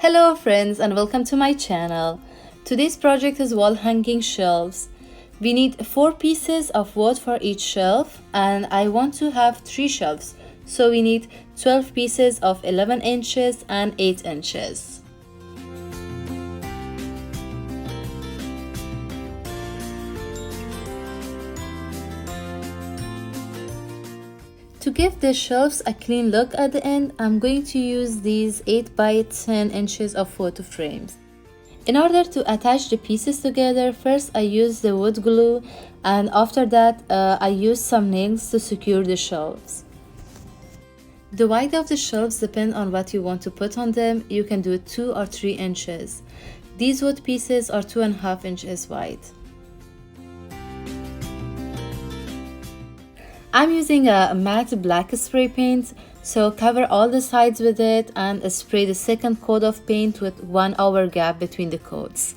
Hello friends and welcome to my channel. Today's project is wall hanging shelves. We need 4 pieces of wood for each shelf and I want to have 3 shelves. So we need 12 pieces of 11 inches and 8 inches. To give the shelves a clean look at the end, I'm going to use these 8 by 10 inches of photo frames. In order to attach the pieces together, first I use the wood glue and after that I use some nails to secure the shelves. The width of the shelves depends on what you want to put on them. You can do 2 or 3 inches. These wood pieces are 2.5 inches wide. I'm using a matte black spray paint, so cover all the sides with it and spray the second coat of paint with 1 hour gap between the coats.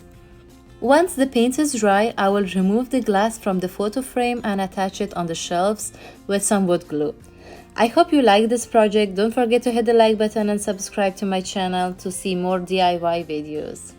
Once the paint is dry, I will remove the glass from the photo frame and attach it on the shelves with some wood glue. I hope you like this project. Don't forget to hit the like button and subscribe to my channel to see more DIY videos.